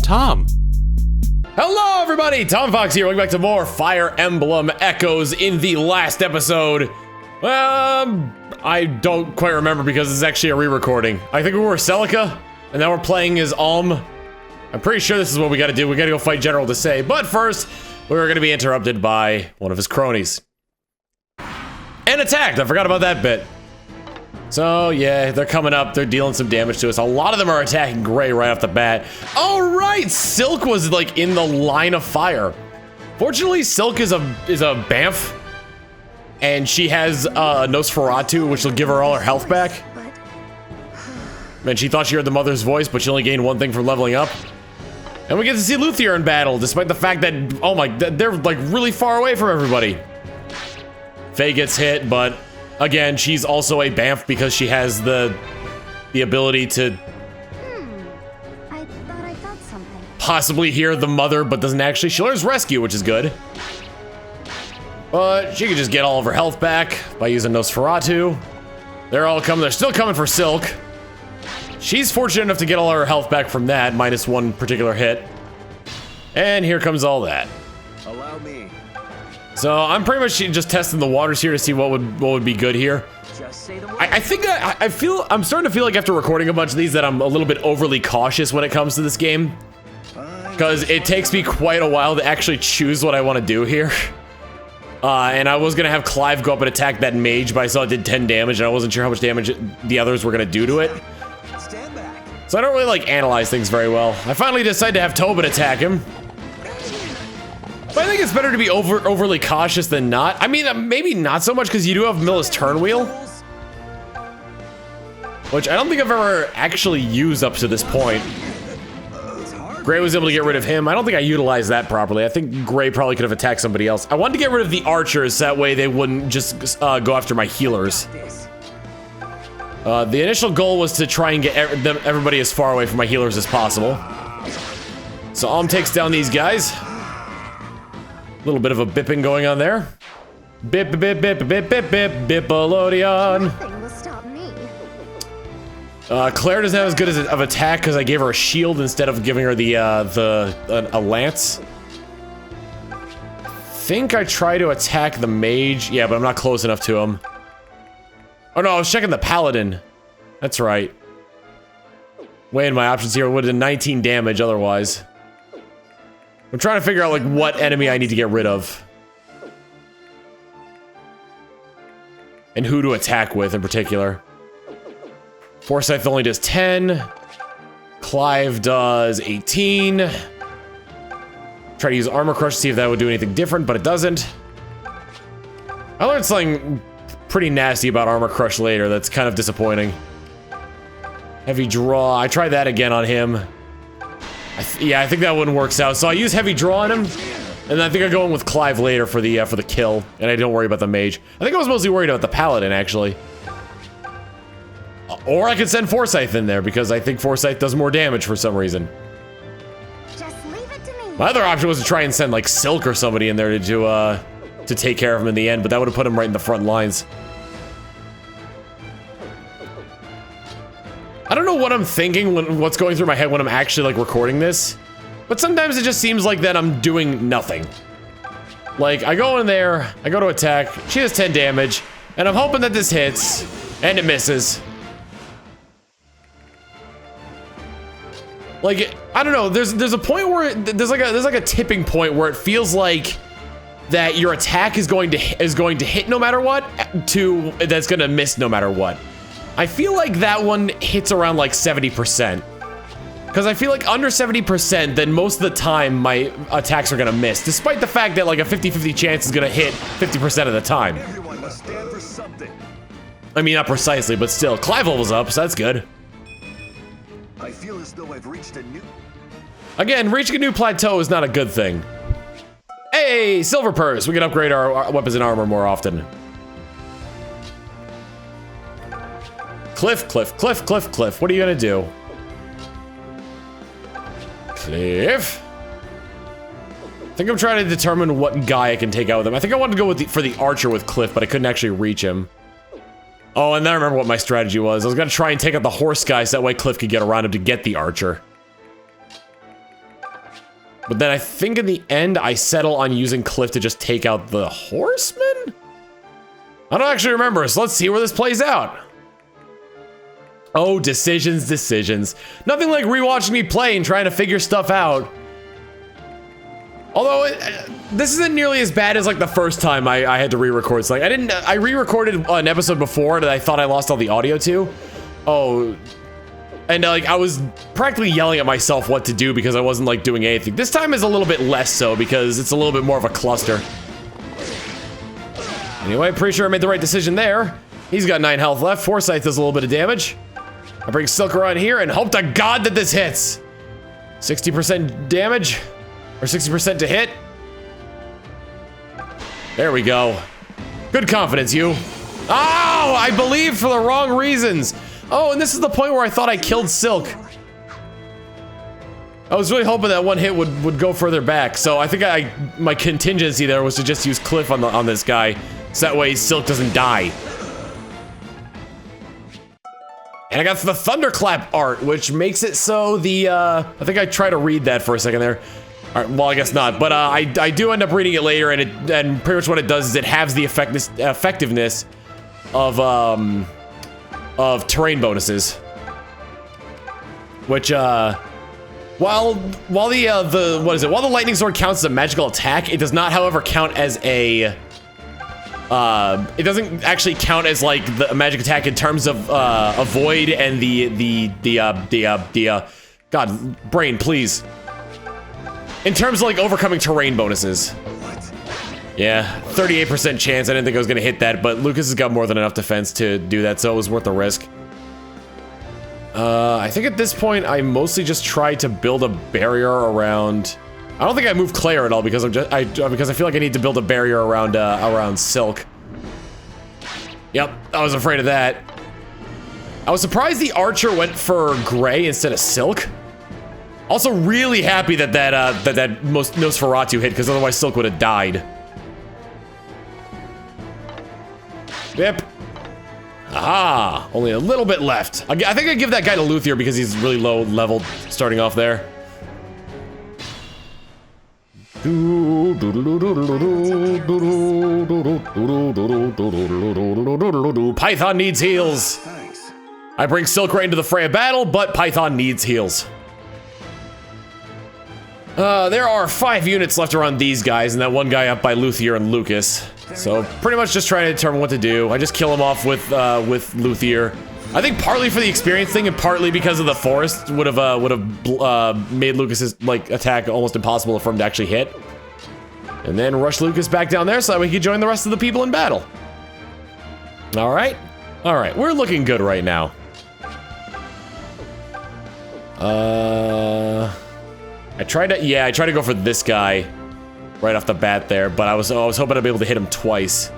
Tom. Hello everybody, Tom Fox here, welcome back to more Fire Emblem Echoes. In the last episode, I don't quite remember because it's actually a re-recording. I think we were Celica, and now we're playing as Alm. I'm pretty sure this is what we gotta do. We gotta go fight General Desaix, but first, we're gonna be interrupted by one of his cronies. And attacked, I forgot about that bit. So yeah, they're coming up, they're dealing some damage to us. A lot of them are attacking Gray right off the bat. All right, Silk was like in the line of fire. Fortunately, Silk is a Bamf, and she has Nosferatu, which will give her all her health back. Man, she thought she heard the mother's voice, but she only gained one thing for leveling up. And we get to see Luthier in battle, despite the fact that, oh my, they're like really far away from everybody. Faye gets hit, but again, she's also a Bamf because she has the ability to I thought I felt something. possibly hear the mother, but doesn't actually. She learns rescue, which is good. But she can just get all of her health back by using Nosferatu. They're all coming. They're still coming for Silk. She's fortunate enough to get all her health back from that, minus one particular hit. And here comes all that. Allow me. So I'm pretty much just testing the waters here to see what would be good here. Just say the word. I think that I'm starting to feel like after recording a bunch of these that I'm a little bit overly cautious when it comes to this game, because it takes me quite a while to actually choose what I want to do here. And I was gonna have Clive go up and attack that mage, but I saw it did 10 damage, and I wasn't sure how much damage the others were gonna do to it. Stand back. So I don't really like analyze things very well. I finally decided to have Tobin attack him. But I think it's better to be overly cautious than not. I mean, maybe not so much because you do have Milla's turn wheel, which I don't think I've ever actually used up to this point. Gray was able to get rid of him. I don't think I utilized that properly. I think Gray probably could have attacked somebody else. I wanted to get rid of the archers, that way they wouldn't just go after my healers. The initial goal was to try and get everybody as far away from my healers as possible. So Alm takes down these guys. A little bit of a bipping going on there. Bip, bip, bip, bip, bip, bip, bip, Bipolodion. Nothing will stop me. Claire doesn't have as good of attack because I gave her a shield instead of giving her a lance. Think I try to attack the mage. Yeah, but I'm not close enough to him. Oh no, I was checking the paladin. That's right. Weighing my options here, would have 19 damage otherwise. I'm trying to figure out like what enemy I need to get rid of. And who to attack with in particular. Forsyth only does 10. Clive does 18. Try to use Armor Crush to see if that would do anything different, but it doesn't. I learned something pretty nasty about Armor Crush later that's kind of disappointing. Heavy Draw. I tried that again on him. Yeah, I think that one works out. So I use Heavy Draw on him, and I think I go in with Clive later for the kill, and I don't worry about the mage. I think I was mostly worried about the paladin, actually. Or I could send Forsyth in there, because I think Forsyth does more damage for some reason. Just leave it to me. My other option was to try and send, like, Silk or somebody in there to take care of him in the end, but that would have put him right in the front lines. I don't know what I'm thinking, what's going through my head when I'm actually, like, recording this, but sometimes it just seems like that I'm doing nothing. Like, I go in there, I go to attack, she has 10 damage, and I'm hoping that this hits, and it misses. Like, I don't know, there's a point where, there's like a tipping point where it feels like that your attack is going to hit no matter what, that's gonna miss no matter what. I feel like that one hits around like 70%. Because I feel like under 70%, then most of the time my attacks are gonna miss, despite the fact that like a 50-50 chance is gonna hit 50% of the time. Everyone must stand for something. I mean, not precisely, but still. Clive levels up, so that's good. I feel as though I've reached a new. Again, reaching a new plateau is not a good thing. Hey, Silver Purse! We can upgrade our weapons and armor more often. Cliff, Cliff, Cliff, Cliff, Cliff. What are you gonna do? Cliff? I think I'm trying to determine what guy I can take out with him. I think I wanted to go for the archer with Cliff, but I couldn't actually reach him. Oh, and then I remember what my strategy was. I was gonna try and take out the horse guy so that way Cliff could get around him to get the archer. But then I think in the end, I settle on using Cliff to just take out the horseman? I don't actually remember, so let's see where this plays out. Oh, decisions, decisions. Nothing like rewatching me play and trying to figure stuff out. Although, this isn't nearly as bad as like the first time I had to re-record. So, like, I re-recorded an episode before that I thought I lost all the audio to. Oh, and like I was practically yelling at myself what to do because I wasn't like doing anything. This time is a little bit less so because it's a little bit more of a cluster. Anyway, pretty sure I made the right decision there. He's got 9 health left. Forsyth does a little bit of damage. I bring Silk around here and hope to God that this hits. 60% damage, or 60% to hit. There we go. Good confidence, you. Oh, I believe for the wrong reasons. Oh, and this is the point where I thought I killed Silk. I was really hoping that one hit would go further back. So I think my contingency there was to just use Cliff on this guy, so that way Silk doesn't die. And I got the thunderclap art, which makes it so the, I think I tried to read that for a second there. All right, well, I guess not, but I do end up reading it later, and pretty much what it does is it halves the effectiveness of terrain bonuses. Which, while the lightning sword counts as a magical attack, it does not, however, count as a, it doesn't actually count as like the magic attack in terms of avoid and God, brain, please. In terms of like overcoming terrain bonuses. What? Yeah, 38% chance. I didn't think I was gonna hit that, but Lucas has got more than enough defense to do that, so it was worth the risk. I think at this point I mostly just tried to build a barrier around. I don't think I moved Claire at all because because I feel like I need to build a barrier around Silk. Yep, I was afraid of that. I was surprised the archer went for Gray instead of Silk. Also, really happy that that Nosferatu hit, because otherwise Silk would have died. Yep. Aha! Only a little bit left. I think I give that guy to Luthier because he's really low leveled starting off there. Python needs heals. Thanks. I bring Silk right into the fray of battle, but Python needs heals. There are 5 units left around these guys, and that one guy up by Luthier and Lucas. So pretty much just trying to determine what to do. I just kill him off with Luthier. I think partly for the experience thing, and partly because of the forest would have made Lucas's like attack almost impossible for him to actually hit. And then rush Lucas back down there so that we could join the rest of the people in battle. All right, we're looking good right now. I tried to go for this guy right off the bat there, but I was hoping I'd be able to hit him twice.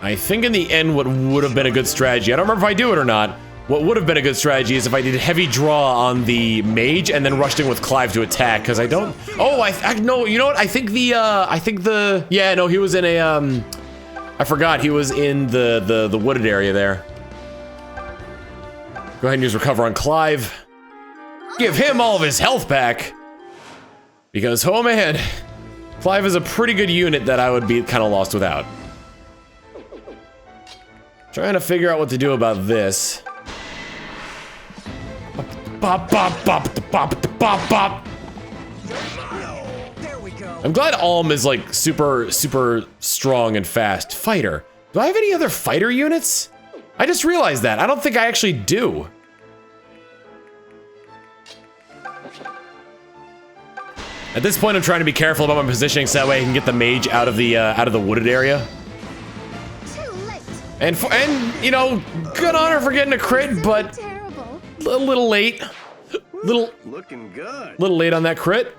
I think in the end what would have been a good strategy, I don't remember if I do it or not, what would have been a good strategy is if I did heavy draw on the mage and then rushed in with Clive to attack, because I don't, no, you know what, I think yeah, no, he was in a, I forgot, he was in the wooded area there. Go ahead and use recover on Clive. Give him all of his health back. Because, oh man, Clive is a pretty good unit that I would be kind of lost without. Trying to figure out what to do about this. Bop, bop, bop, bop, bop, bop. There we go. I'm glad Alm is like super strong and fast. Fighter. Do I have any other fighter units? I just realized that. I don't think I actually do. At this point, I'm trying to be careful about my positioning so that way I can get the mage out of the wooded area. Too late. And you know, good honor for getting a crit, but Terrible. a little late. Looking good. Little late on that crit.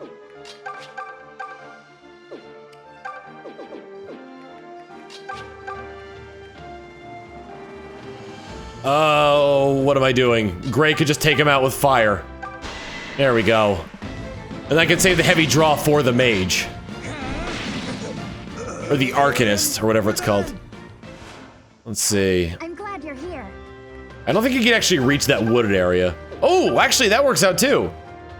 Oh, what am I doing? Gray could just take him out with fire. There we go. And I can save the heavy draw for the mage. Or the Arcanist, or whatever it's called. Let's see. I'm glad you're here. I don't think you can actually reach that wooded area. Oh, actually, that works out too.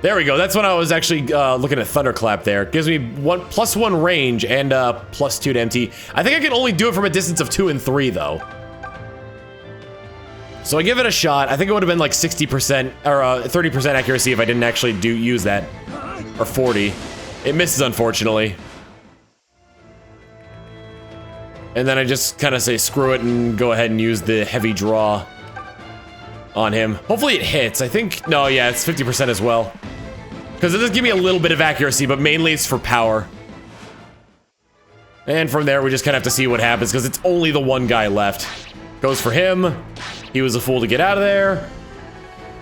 There we go. That's when I was actually looking at Thunderclap there. It gives me +1 range and +2 to MT. I think I can only do it from a distance of 2 and 3 though. So I give it a shot. I think it would have been like 60% or 30% accuracy if I didn't actually use that. Or 40. It misses, unfortunately. And then I just kind of say screw it and go ahead and use the heavy draw on him. Hopefully it hits. I think, no, yeah, it's 50% as well. Because it does give me a little bit of accuracy, but mainly it's for power. And from there, we just kind of have to see what happens, because it's only the one guy left. Goes for him. He was a fool to get out of there.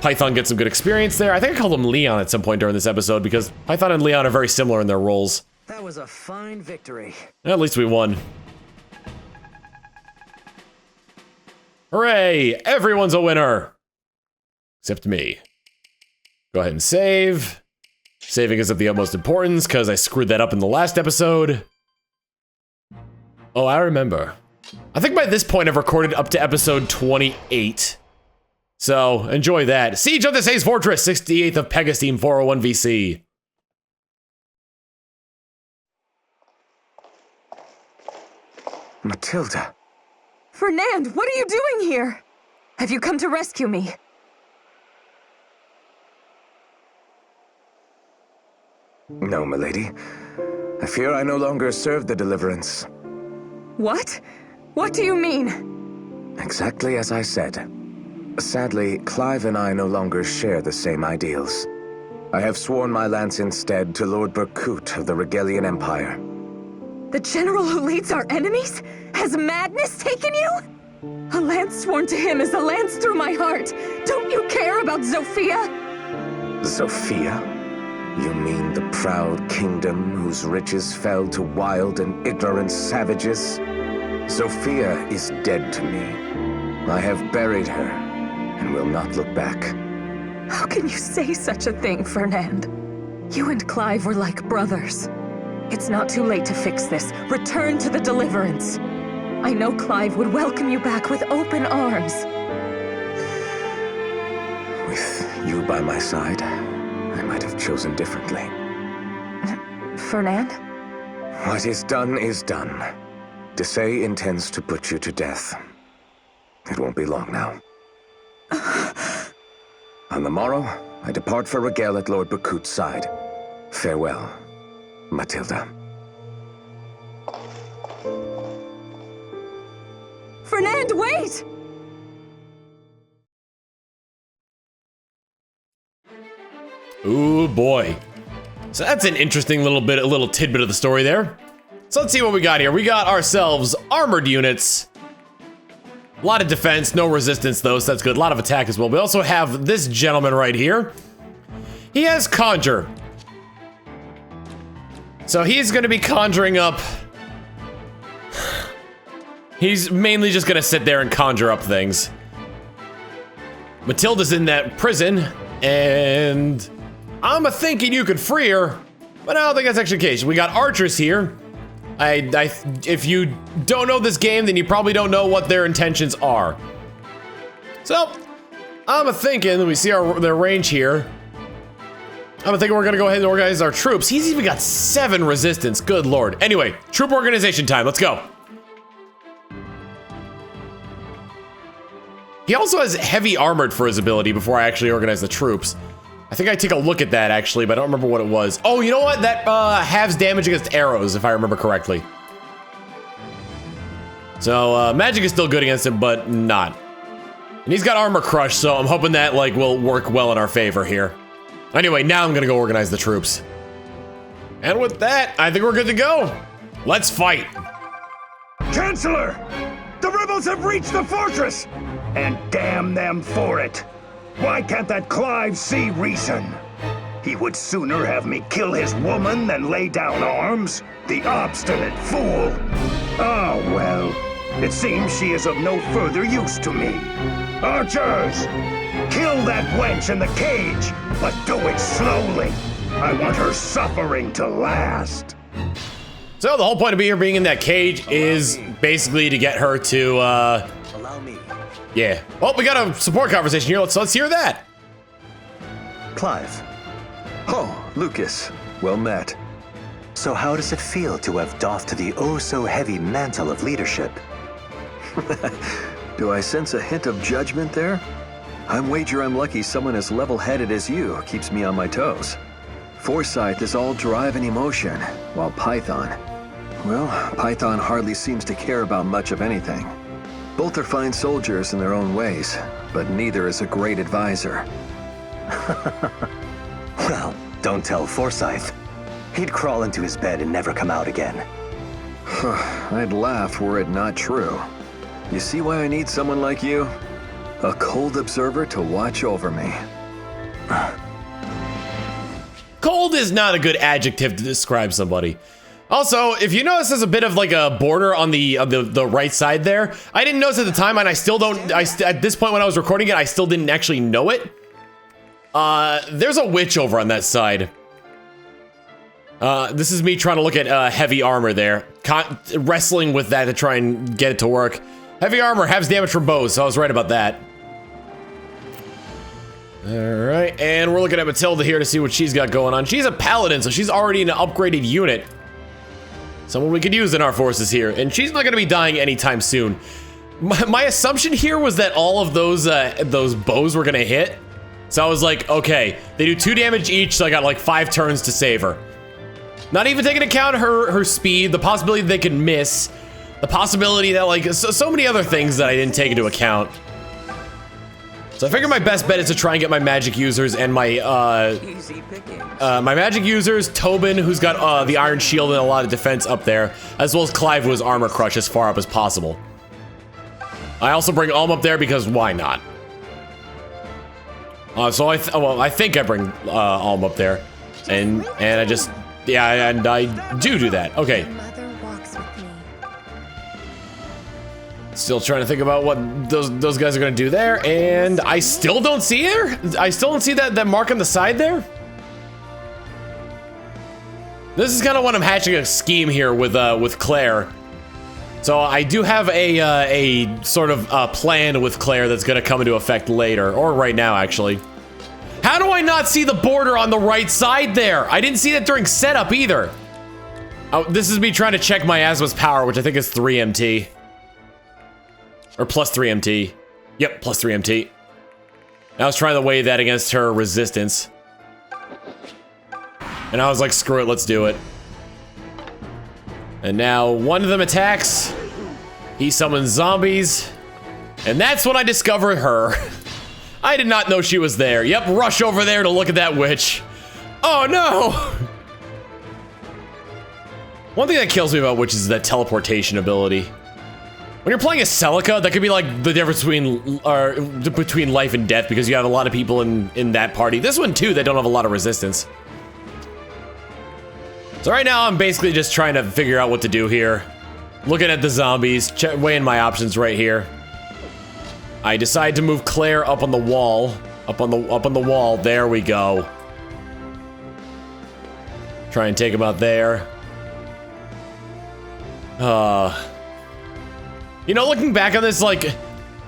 Python gets some good experience there. I think I called him Leon at some point during this episode, because Python and Leon are very similar in their roles. That was a fine victory. At least we won. Hooray! Everyone's a winner! Except me. Go ahead and save. Saving is of the utmost importance, because I screwed that up in the last episode. Oh, I remember. I think by this point I've recorded up to episode 28. So, enjoy that. Siege of Desaix Fortress, 68th of Pegasteam 401 VC. Matilda. Fernand, what are you doing here? Have you come to rescue me? No, milady. I fear I no longer serve the Deliverance. What? What do you mean? Exactly as I said. Sadly, Clive and I no longer share the same ideals. I have sworn my lance instead to Lord Berkut of the Regalian Empire. The general who leads our enemies? Has madness taken you? A lance sworn to him is a lance through my heart. Don't you care about Zofia? Zofia? You mean the proud kingdom whose riches fell to wild and ignorant savages? Zofia is dead to me. I have buried her and will not look back. How can you say such a thing, Fernand? You and Clive were like brothers. It's not too late to fix this. Return to the Deliverance. I know Clive would welcome you back with open arms. With you by my side, I might have chosen differently. Fernand? What is done is done. Desaix intends to put you to death. It won't be long now. On the morrow, I depart for Regale at Lord Berkut's side. Farewell, Matilda. Fernand, wait! Ooh, boy. So that's an interesting little tidbit of the story there. So let's see what we got here. We got ourselves armored units. A lot of defense, no resistance though, so that's good. A lot of attack as well. We also have this gentleman right here. He has Conjure. So he's gonna be conjuring up. He's mainly just gonna sit there and conjure up things. Matilda's in that prison, and I'm thinking you could free her, but I don't think that's actually the case. We got archers here. If you don't know this game, then you probably don't know what their intentions are. So, I'm thinking, we see their range here. I'm thinking we're gonna go ahead and organize our troops. He's even got 7 resistance, good lord. Anyway, troop organization time, let's go. He also has heavy armored for his ability before I actually organize the troops. I think I take a look at that actually, but I don't remember what it was. Oh, you know what? That halves damage against arrows, if I remember correctly. So magic is still good against him, but not. And he's got armor crush, so I'm hoping that like will work well in our favor here. Anyway, now I'm gonna go organize the troops. And with that, I think we're good to go. Let's fight. Chancellor! The rebels have reached the fortress! And damn them for it! Why can't that Clive see reason? He would sooner have me kill his woman than lay down arms? The obstinate fool! Ah, well, it seems she is of no further use to me. Archers! Kill that wench in the cage, but do it slowly. I want her suffering to last. So the whole point of being in that cage is basically to get her to, Allow me. yeah. Well, we got a support conversation here. Let's hear that. Clive, Oh, Lucas. Well met. So how does it feel to have doffed the oh-so-heavy mantle of leadership? Do I sense a hint of judgment there? I'm wager I'm lucky someone as level-headed as you keeps me on my toes. Forsyth is all drive and emotion, while Python... Well, Python hardly seems to care about much of anything. Both are fine soldiers in their own ways, but neither is a great advisor. Well, don't tell Forsyth. He'd crawl into his bed and never come out again. I'd laugh were it not true. You see why I need someone like you? A cold observer to watch over me. Cold is not a good adjective to describe somebody. Also, if you notice there's a bit of like a border on the right side there, I didn't notice at the time, and I still don't, at this point when I was recording it, I still didn't actually know it. There's a witch over on that side. This is me trying to look at heavy armor there. Wrestling with that to try and get it to work. Heavy armor halves damage from bows, so I was right about that. Alright, and we're looking at Matilda here to see what she's got going on. She's a paladin, so she's already an upgraded unit. Someone we could use in our forces here, and she's not going to be dying anytime soon. My assumption here was that all of those bows were going to hit. So I was like, okay, they do 2 damage each, so I got like 5 turns to save her. Not even taking into account her speed, the possibility that they can miss, the possibility that like, so many other things that I didn't take into account. So I figured my best bet is to try and get my magic users and my magic users, Tobin, who's got the iron shield and a lot of defense up there, as well as Clive with his armor crush as far up as possible. I also bring Ulm up there because why not? So I think I bring Ulm up there, and I just and I do that. Okay. Still trying to think about what those guys are going to do there, and I still don't see her. I still don't see that mark on the side there. This is kind of when I'm hatching a scheme here with Claire. So I do have a sort of plan with Claire that's going to come into effect later, or right now actually. How do I not see the border on the right side there? I didn't see that during setup either. Oh, this is me trying to check my Asma's power, which I think is 3 MT. Or plus 3 MT. Yep, plus 3 MT. I was trying to weigh that against her resistance. And I was like, screw it, let's do it. And now one of them attacks. He summons zombies. And that's when I discovered her. I did not know she was there. Yep, rush over there to look at that witch. Oh no! One thing that kills me about witches is that teleportation ability. When you're playing a Celica, that could be like the difference between life and death, because you have a lot of people in that party. This one too, that don't have a lot of resistance. So right now I'm basically just trying to figure out what to do here. Looking at the zombies, weighing my options right here. I decide to move Claire up on the wall. Up on the wall, there we go. Try and take him out there. You know, looking back on this, like,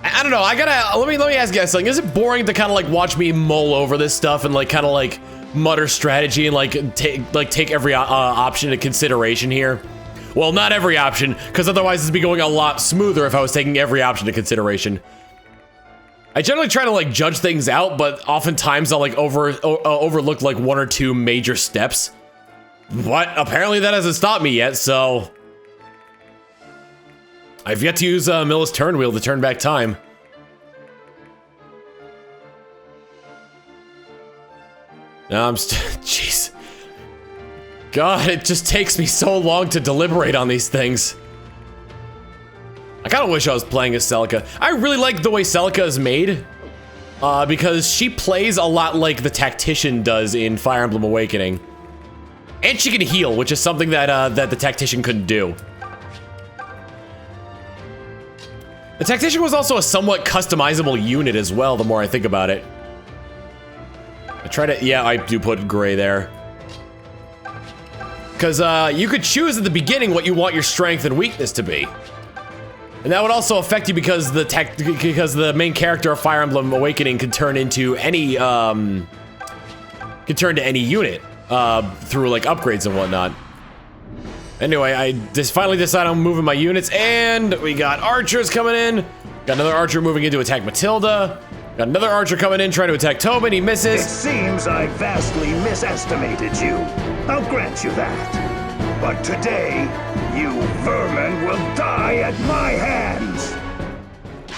I don't know, let me ask you guys something. Is it boring to kind of like watch me mull over this stuff and like kind of like mutter strategy and like take every option into consideration here? Well, not every option, because otherwise this would be going a lot smoother if I was taking every option into consideration. I generally try to like judge things out, but oftentimes I'll like overlook like 1 or 2 major steps. But apparently that hasn't stopped me yet, so I've yet to use Milla's turn wheel to turn back time. Now I'm jeez. God, it just takes me so long to deliberate on these things. I kind of wish I was playing as Celica. I really like the way Celica is made, because she plays a lot like the Tactician does in Fire Emblem Awakening. And she can heal, which is something that that the Tactician couldn't do. The Tactician was also a somewhat customizable unit as well, the more I think about it. Yeah, I do put gray there. Because you could choose at the beginning what you want your strength and weakness to be. And that would also affect you because the main character of Fire Emblem Awakening can turn into any can turn to any unit through like upgrades and whatnot. Anyway, I just finally decided I'm moving my units, and we got archers coming in. Got another archer moving in to attack Matilda. Got another archer coming in trying to attack Tobin. He misses. It seems I vastly misestimated you. I'll grant you that. But today, you vermin will die at my hands.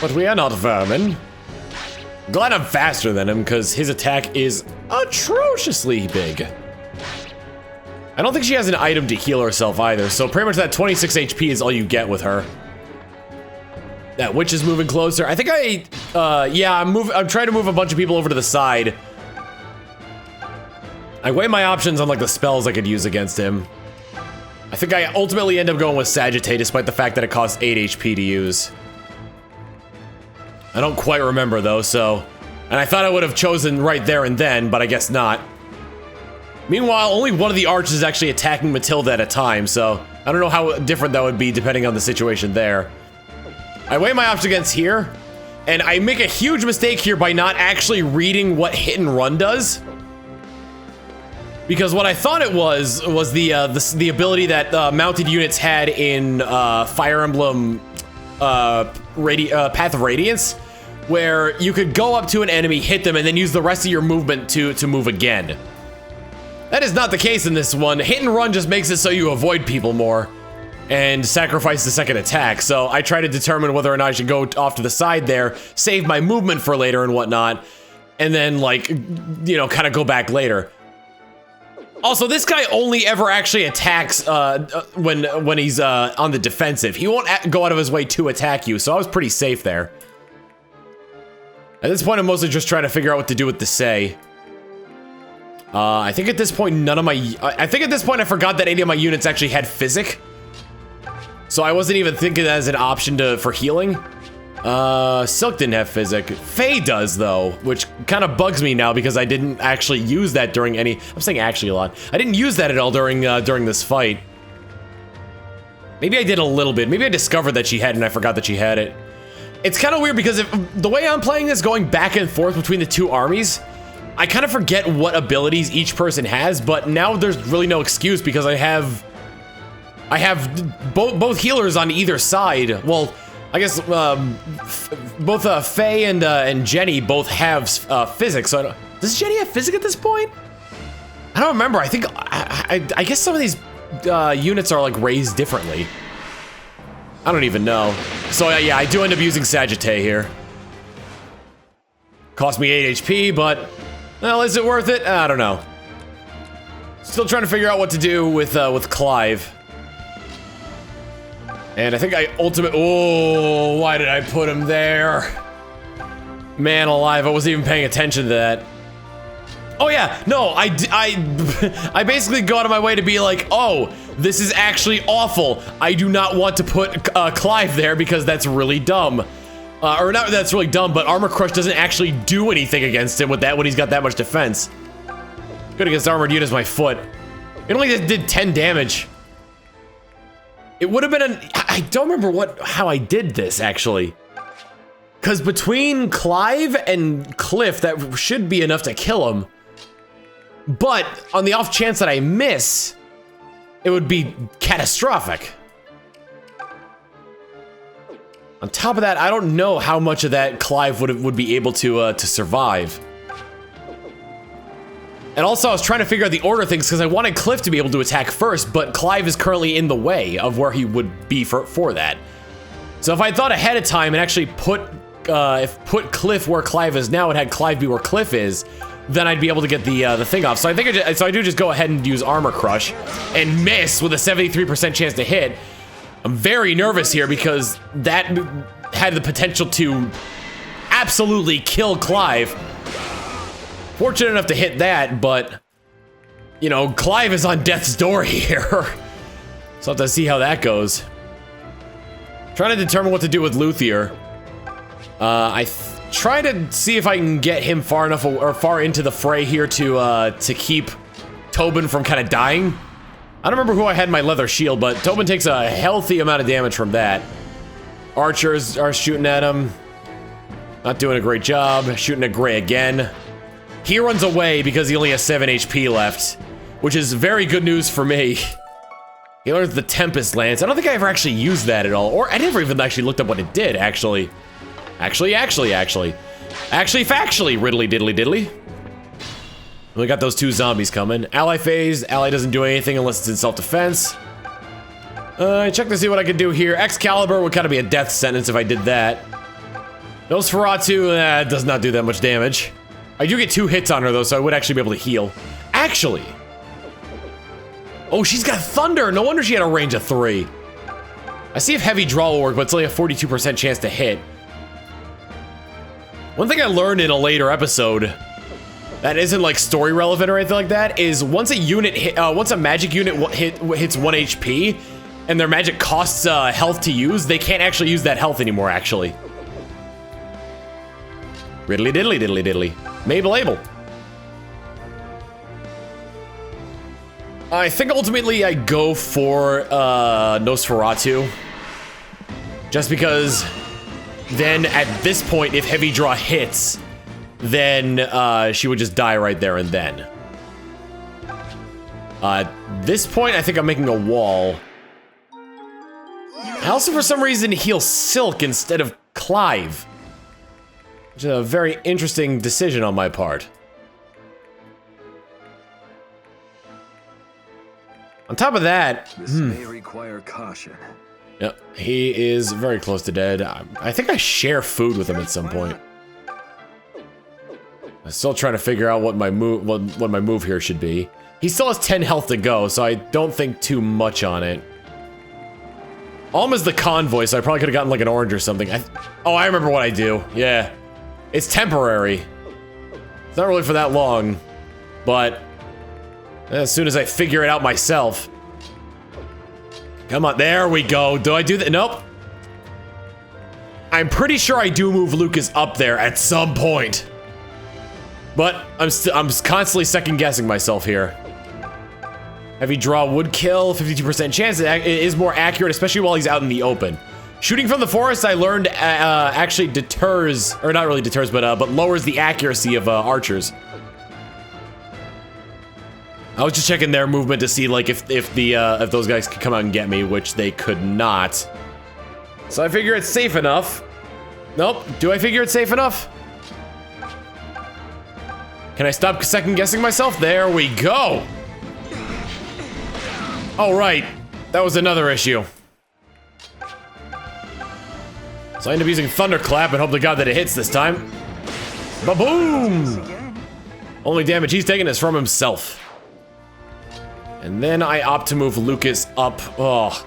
But we are not vermin. Glad I'm faster than him, because his attack is atrociously big. I don't think she has an item to heal herself either, so pretty much that 26 HP is all you get with her. That witch is moving closer. I think I'm trying to move a bunch of people over to the side. I weigh my options on like the spells I could use against him. I think I ultimately end up going with Sagittae, despite the fact that it costs 8 HP to use. I don't quite remember though, so... And I thought I would have chosen right there and then, but I guess not. Meanwhile, only one of the archers is actually attacking Matilda at a time, so I don't know how different that would be depending on the situation there. I weigh my options against here, and I make a huge mistake here by not actually reading what hit and run does. Because what I thought it was the ability that mounted units had in Fire Emblem Path of Radiance, where you could go up to an enemy, hit them, and then use the rest of your movement to move again. That is not the case in this one. Hit and run just makes it so you avoid people more and sacrifice the second attack. So I try to determine whether or not I should go off to the side there, save my movement for later and whatnot, and then like, you know, kind of go back later. Also, this guy only ever actually attacks when he's on the defensive. He won't go out of his way to attack you, so I was pretty safe there. At this point, I'm mostly just trying to figure out what to do with Desaix. I think at this point, I think at this point I forgot that any of my units actually had physic. So I wasn't even thinking that as an option for healing. Silk didn't have physic. Faye does though, which kind of bugs me now because I didn't actually use that during any, I'm saying actually a lot. I didn't use that at all during this fight. Maybe I did a little bit. Maybe I discovered that she had it and I forgot that she had it. It's kind of weird because the way I'm playing this, going back and forth between the two armies, I kind of forget what abilities each person has, but now there's really no excuse because I have both healers on either side. Well, I guess both Faye and Jenny both have physics. So does Jenny have physics at this point? I don't remember. I think I guess some of these units are like raised differently. I don't even know. So yeah, I do end up using Sagittae here. Cost me 8 HP, but well, is it worth it? I don't know. Still trying to figure out what to do with Clive. And I think oh, why did I put him there? Man alive, I wasn't even paying attention to that. Oh yeah, no, I basically go out of my way to be like, oh, this is actually awful. I do not want to put Clive there because that's really dumb. Or not that's really dumb, but Armor Crush doesn't actually do anything against him with that when he's got that much defense. Good against armored units, my foot. It only did 10 damage. It would have been I don't remember how I did this actually. Cause between Clive and Cliff, that should be enough to kill him. But on the off chance that I miss, it would be catastrophic. On top of that, I don't know how much of that Clive would be able to survive. And also, I was trying to figure out the order of things because I wanted Cliff to be able to attack first, but Clive is currently in the way of where he would be for that. So if I thought ahead of time and actually put Cliff where Clive is now and had Clive be where Cliff is, then I'd be able to get the thing off. So I think I do just go ahead and use Armor Crush and miss with a 73% chance to hit. I'm very nervous here because that had the potential to absolutely kill Clive. Fortunate enough to hit that, but you know, Clive is on death's door here. So I'll have to see how that goes. Trying to determine what to do with Luthier. Try to see if I can get him far enough or far into the fray here to keep Tobin from kind of dying. I don't remember who I had in my leather shield, but Tobin takes a healthy amount of damage from that. Archers are shooting at him. Not doing a great job. Shooting at Gray again. He runs away because he only has 7 HP left, which is very good news for me. He learns the Tempest Lance. I don't think I ever actually used that at all, or I never even actually looked up what it did, actually. Actually, factually, riddly diddly diddly. We got those 2 zombies coming. Ally phase, ally doesn't do anything unless it's in self-defense. Check to see what I can do here. Excalibur would kind of be a death sentence if I did that. Nosferatu, does not do that much damage. I do get 2 hits on her though, so I would actually be able to heal. Actually. Oh, she's got thunder. No wonder she had a range of 3. I see if heavy draw will work, but it's only a 42% chance to hit. One thing I learned in a later episode that isn't like story relevant or anything like that is once a magic unit hits 1 HP and their magic costs health to use, they can't actually use that health anymore, actually. Riddly diddly diddly diddly. Mabel Abel. I think ultimately I go for Nosferatu. Just because then at this point, if heavy draw hits, then she would just die right there and then. At this point, I think I'm making a wall. I also, for some reason, heal Silk instead of Clive. Which is a very interesting decision on my part. On top of that, this may require caution. Yep, he is very close to dead. I think I share food with him at some point. I'm still trying to figure out what my move here should be. He still has 10 health to go, so I don't think too much on it. Alma's the convoy, so I probably could have gotten like an orange or something. Oh, I remember what I do. Yeah, it's temporary. It's not really for that long, but as soon as I figure it out myself. Come on, there we go. Do I do that? Nope. I'm pretty sure I do move Lucas up there at some point. But I'm constantly second guessing myself here. Heavy draw would kill, 52% chance. It is more accurate, especially while he's out in the open. Shooting from the forest, I learned actually deters, or not really deters, but lowers the accuracy of archers. I was just checking their movement to see like if those guys could come out and get me, which they could not. So I figure it's safe enough. Nope. Do I figure it's safe enough? Can I stop second guessing myself? There we go. All right, that was another issue. So I end up using Thunderclap and hope to God that it hits this time. Ba-boom! Only damage he's taking is from himself. And then I opt to move Lucas up. Oh,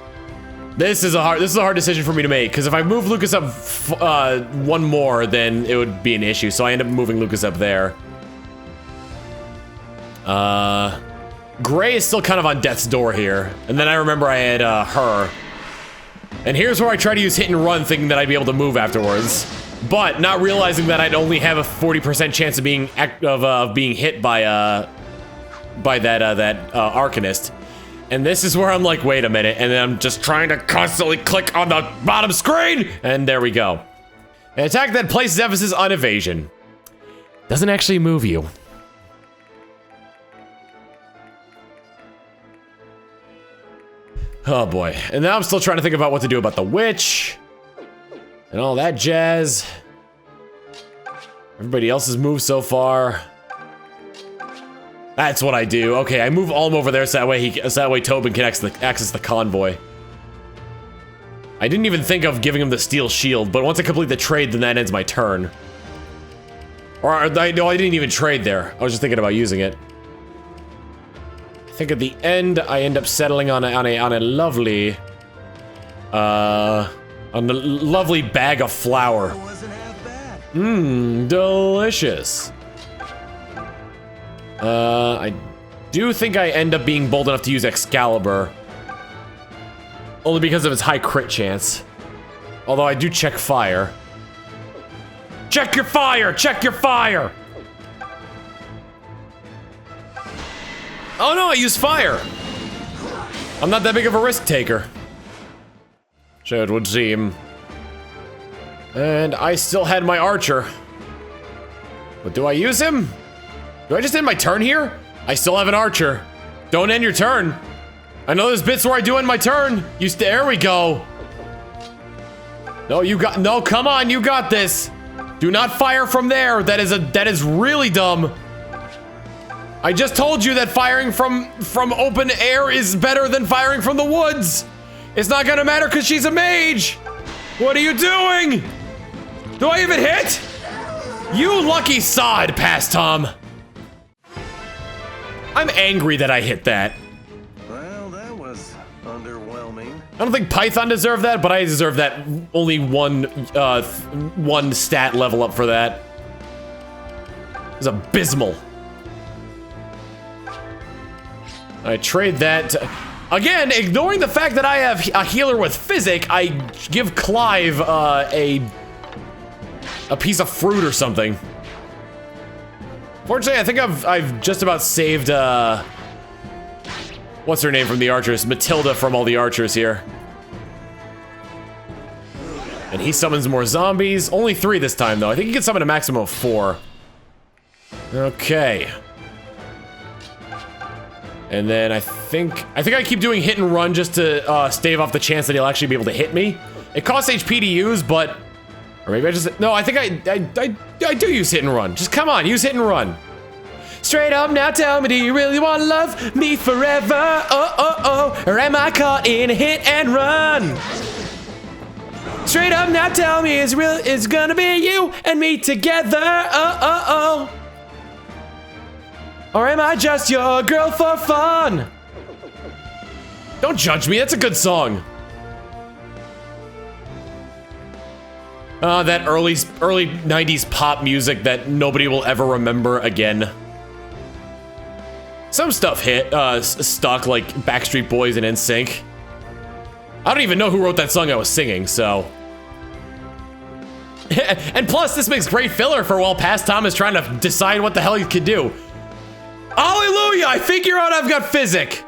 this is a hard decision for me to make because if I move Lucas up one more, then it would be an issue. So I end up moving Lucas up there. Gray is still kind of on death's door here, and then I remember I had her. And here's where I try to use hit and run, thinking that I'd be able to move afterwards, but not realizing that I'd only have a 40% chance of being hit by that Arcanist. And this is where I'm like, wait a minute, and then I'm just trying to constantly click on the bottom screen, and there we go. An attack that places emphasis on evasion. Doesn't actually move you. Oh boy, and now I'm still trying to think about what to do about the witch and all that jazz. Everybody else's moved so far. That's what I do. Okay, I move Alm over there so that way Tobin can access the convoy. I didn't even think of giving him the steel shield, but once I complete the trade, then that ends my turn. Or no, I didn't even trade there. I was just thinking about using it. I think at the end I end up settling on a lovely bag of flour. Mmm, delicious. I do think I end up being bold enough to use Excalibur. Only because of its high crit chance. Although I do check fire. Check your fire! Check your fire! Oh no, I used fire! I'm not that big of a risk taker. So it would seem. And I still had my archer. But do I use him? Do I just end my turn here? I still have an archer. Don't end your turn. I know there's bits where I do end my turn. There we go. No, come on, you got this. Do not fire from there. That is really dumb. I just told you that firing from open air is better than firing from the woods. It's not gonna matter because she's a mage. What are you doing? Do I even hit? You lucky sod, Past Tom. I'm angry that I hit that. Well, that was underwhelming. I don't think Python deserved that, but I deserve that only one stat level up for that. It was abysmal. I trade that. Again, ignoring the fact that I have a healer with Physic, I give Clive a piece of fruit or something. Fortunately, I think I've just about saved what's her name from the archers? Matilda from all the archers here. And he summons more zombies. Only 3 this time though. I think he can summon a maximum of 4. Okay. And then I think I keep doing hit and run just to stave off the chance that he'll actually be able to hit me. It costs HP to use, but or maybe I just no. I think I do use hit and run. Just come on, use hit and run. Straight up now, tell me, do you really want to love me forever? Oh, or am I caught in a hit and run? Straight up now, tell me, it's gonna be you and me together? Oh. Or am I just your girl for fun? Don't judge me, that's a good song. That early 90s pop music that nobody will ever remember again. Some stuff stuck, like Backstreet Boys and NSYNC. I don't even know who wrote that song I was singing, so. And plus, this makes great filler for while Past Tom is trying to decide what the hell he could do. Hallelujah! I figure out I've got Physic.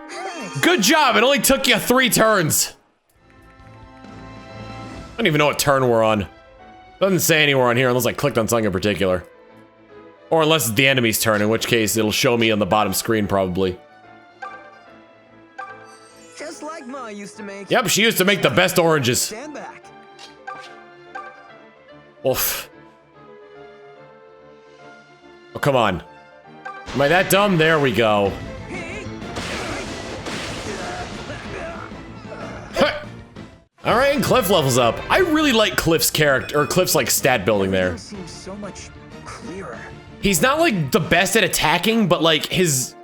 Good job, it only took you 3 turns. I don't even know what turn we're on. Doesn't say anywhere on here unless I clicked on something in particular. Or unless it's the enemy's turn, in which case it'll show me on the bottom screen probably. Just like Ma used to make. Yep, she used to make the best oranges. Stand back. Oof. Oh, come on. Am I that dumb? There we go. All right, and Cliff levels up. I really like Cliff's character, or Cliff's like stat building there. Seems so much clearer. He's not like the best at attacking, but like his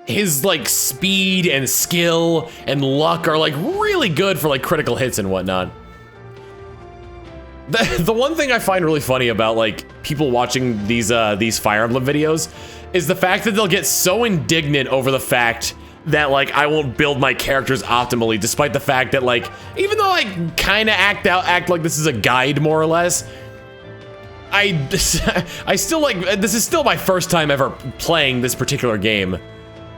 like speed and skill and luck are like really good for like critical hits and whatnot. The one thing I find really funny about like people watching these Fire Emblem videos is the fact that they'll get so indignant over the fact that like I won't build my characters optimally, despite the fact that like even though I kind of act like this is a guide more or less, I still like this is still my first time ever playing this particular game.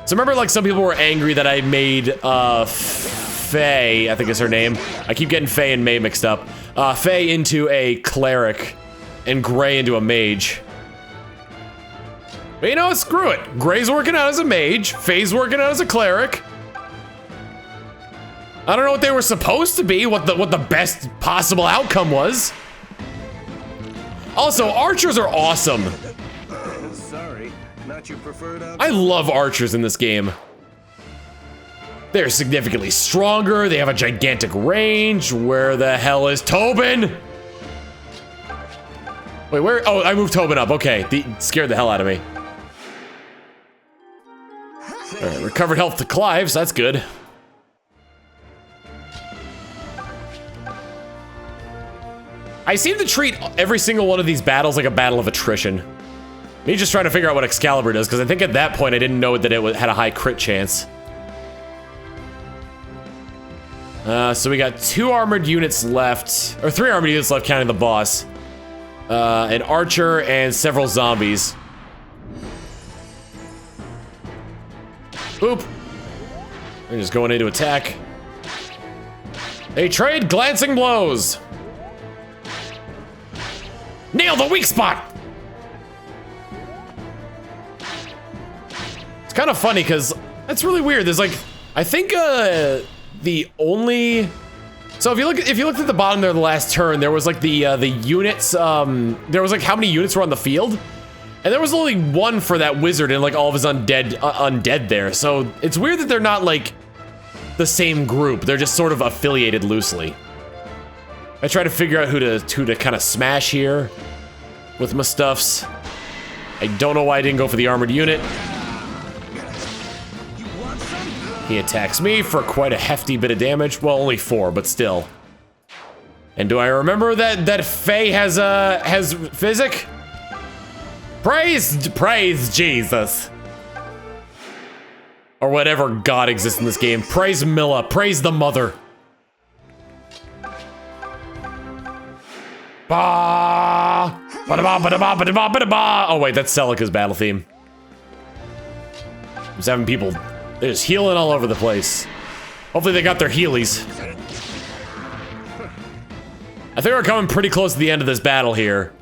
So remember like some people were angry that I made Faye, I think is her name. I keep getting Faye and May mixed up. Faye into a cleric and Gray into a mage. But you know what, screw it. Gray's working out as a mage, Faye's working out as a cleric. I don't know what they were supposed to be, what the best possible outcome was. Also, archers are awesome. Sorry, not your preferred outcome. I love archers in this game. They're significantly stronger, they have a gigantic range. Where the hell is Tobin? Wait, where? Oh, I moved Tobin up, okay. Scared the hell out of me. All right, recovered health to Clive, so that's good. I seem to treat every single one of these battles like a battle of attrition. Me just trying to figure out what Excalibur does, because I think at that point I didn't know that it had a high crit chance. So we got 2 armored units left, or 3 armored units left counting the boss. An archer and several zombies. Boop. They're just going into attack. They trade glancing blows. Nail the weak spot. It's kind of funny because that's really weird. There's like, I think the only, so if you looked at the bottom there, the last turn, there was like the units. There was like how many units were on the field, and there was only one for that wizard and like all of his undead there. So it's weird that they're not like the same group. They're just sort of affiliated loosely. I try to figure out who to kind of smash here with my stuffs. I don't know why I didn't go for the armored unit. He attacks me for quite a hefty bit of damage. Well, only 4, but still. And do I remember that Faye has physic? Praise Jesus. Or whatever god exists in this game. Praise Milla. Praise the mother. Ba. Ba-da-ba, ba-da-ba, ba-da-ba, ba-da-ba. Oh wait, that's Celica's battle theme. I'm just having people. They're just healing all over the place. Hopefully they got their healies. I think we're coming pretty close to the end of this battle here.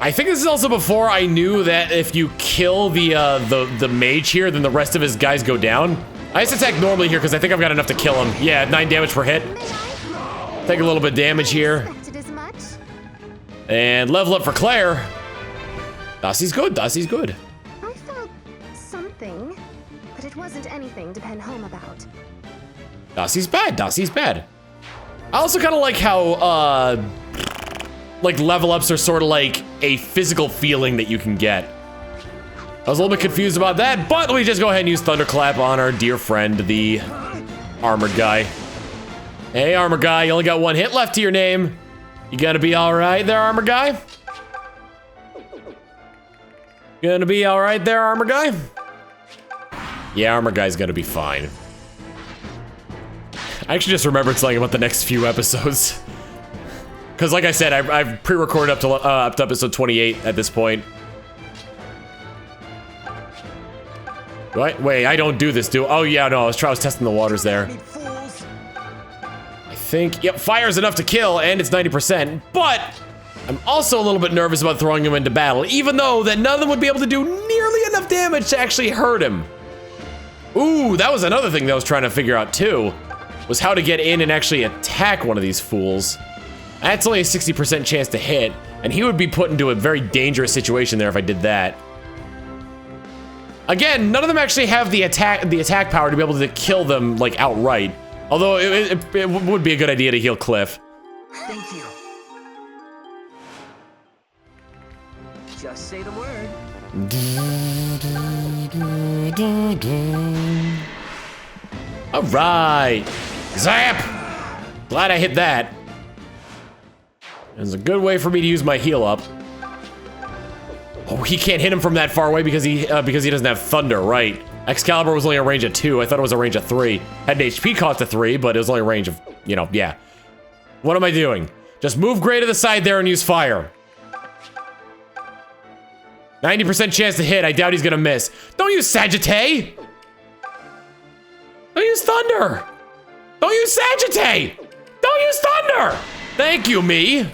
I think this is also before I knew that if you kill the mage here, then the rest of his guys go down. I just attack normally here because I think I've got enough to kill him. Yeah, 9 damage per hit. Take a little bit of damage here. And level up for Claire. Dassie's good, Dassie's good. I felt something, but it wasn't anything to pen home about. Dassie's bad, Dassie's bad. I also kind of like how, like level ups are sort of like a physical feeling that you can get. I was a little bit confused about that, but let me just go ahead and use Thunderclap on our dear friend, the armored guy. Hey, armored guy, you only got 1 hit left to your name. You gonna be all right there, armor guy? Gonna be all right there, armor guy? Yeah, armor guy's gonna be fine. I actually just remembered something about the next few episodes. Because like I said, I've pre-recorded up to episode 28 at this point. What? Wait, I don't do this, do I? Oh yeah, no, I was testing the waters there. Yep, fire's enough to kill, and it's 90%, but I'm also a little bit nervous about throwing him into battle, even though that none of them would be able to do nearly enough damage to actually hurt him. Ooh, that was another thing that I was trying to figure out too, was how to get in and actually attack one of these fools. That's only a 60% chance to hit, and he would be put into a very dangerous situation there if I did that. Again, none of them actually have the attack power to be able to kill them like outright. Although it would be a good idea to heal Cliff. Thank you. Just say the word. All right. Zap! Glad I hit that. It's a good way for me to use my heal up. Oh, he can't hit him from that far away because he doesn't have thunder, right? Excalibur was only a range of 2. I thought it was a range of 3. Had an HP cost of 3, but it was only a range of, you know, yeah. What am I doing? Just move Gray to the side there and use fire. 90% chance to hit. I doubt he's gonna miss. Don't use Sagittae! Don't use Thunder! Don't use Sagittae! Don't use Thunder! Thank you, me.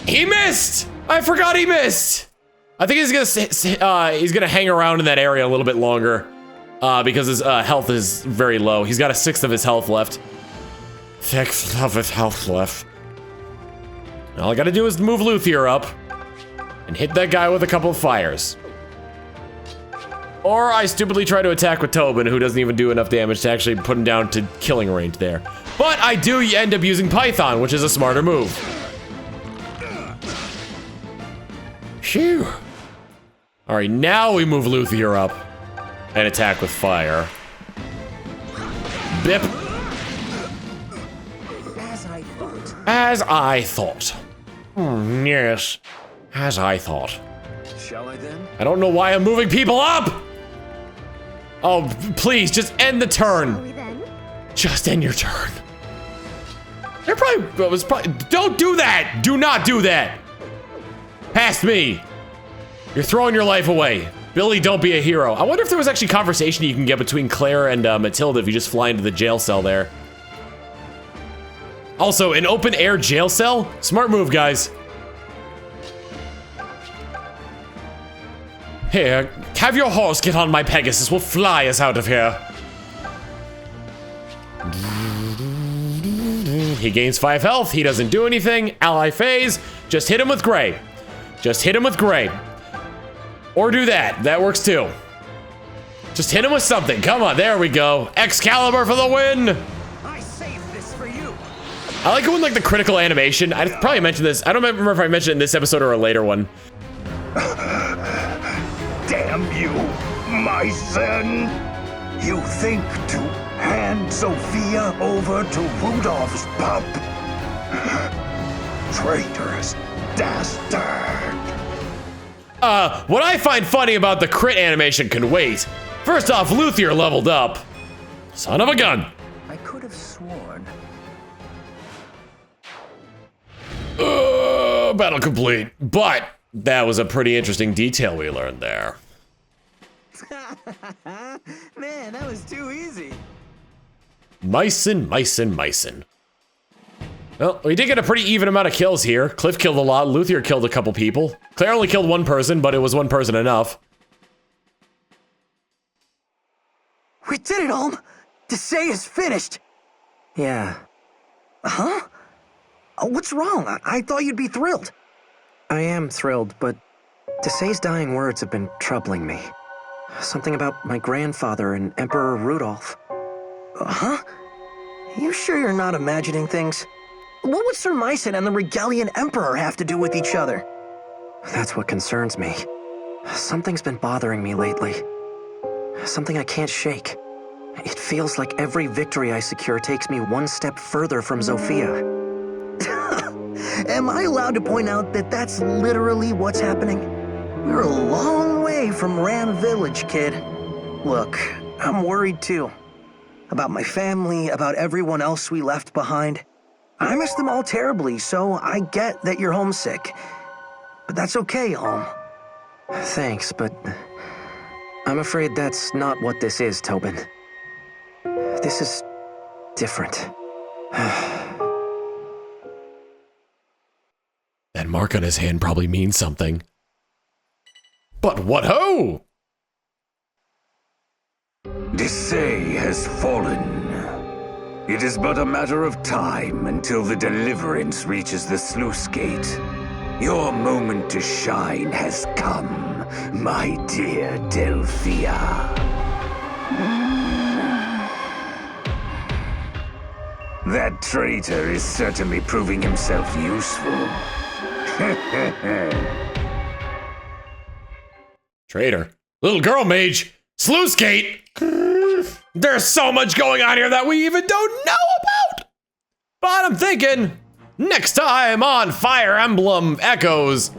He missed! I forgot he missed! I think he's gonna hang around in that area a little bit longer because his health is very low. He's got a 1/6 of his health left. 1/6 of his health left. All I gotta do is move Luthier up and hit that guy with a couple of fires. Or I stupidly try to attack with Tobin, who doesn't even do enough damage to actually put him down to killing range there. But I do end up using Python, which is a smarter move. Phew. All right, now we move Luthier up and attack with fire. Bip. As I thought. Yes, as I thought. Shall I then? I don't know why I'm moving people up! Oh, please, just end the turn. Just end your turn. There probably was don't do that! Do not do that! Past me. You're throwing your life away. Billy, don't be a hero. I wonder if there was actually conversation you can get between Claire and Matilda if you just fly into the jail cell there. Also, an open air jail cell? Smart move, guys. Here, have your horse get on my Pegasus. We'll fly us out of here. He gains 5 health. He doesn't do anything. Ally phase. Just hit him with Gray. Just hit him with Gray. Or do that. That works too. Just hit him with something. Come on. There we go. Excalibur for the win. I saved this for you. I like it when like the critical animation. I probably mentioned this. I don't remember if I mentioned it in this episode or a later one. Damn you, my son! You think to hand Sophia over to Rudolph's pup? Traitorous dastard! What I find funny about the crit animation can wait. First off, Luthier leveled up. Son of a gun. I could have sworn. Battle complete. But that was a pretty interesting detail we learned there. Man, that was too easy. Mycin. Well, we did get a pretty even amount of kills here. Cliff killed a lot. Luthier killed a couple people. Claire only killed one person, but it was one person enough. We did it, Olm! Desaix is finished! Yeah. Huh? What's wrong? I thought you'd be thrilled. I am thrilled, but Desaix's dying words have been troubling me. Something about my grandfather and Emperor Rudolph. Huh? You sure you're not imagining things? What would Sir Mycin and the Regalian Emperor have to do with each other? That's what concerns me. Something's been bothering me lately. Something I can't shake. It feels like every victory I secure takes me one step further from Sophia. Am I allowed to point out that that's literally what's happening? We're a long way from Ram Village, kid. Look, I'm worried too. About my family, about everyone else we left behind. I miss them all terribly, so I get that you're homesick. But that's okay, Home. Thanks, but I'm afraid that's not what this is, Tobin. This is different. That mark on his hand probably means something. But what ho? Desaix has fallen. It is but a matter of time until the deliverance reaches the sluice gate. Your moment to shine has come, my dear Delphia. That traitor is certainly proving himself useful. Traitor. Little girl mage. Sluice gate. There's so much going on here that we even don't know about. But I'm thinking, next time on Fire Emblem Echoes,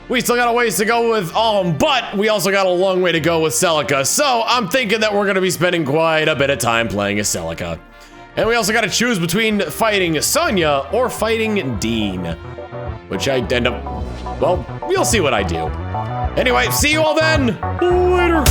we still got a ways to go with Alm, but we also got a long way to go with Celica. So I'm thinking that we're going to be spending quite a bit of time playing as Celica. And we also got to choose between fighting Sonia or fighting Dean, which I end up, well, you'll see what I do. Anyway, see you all then. Later.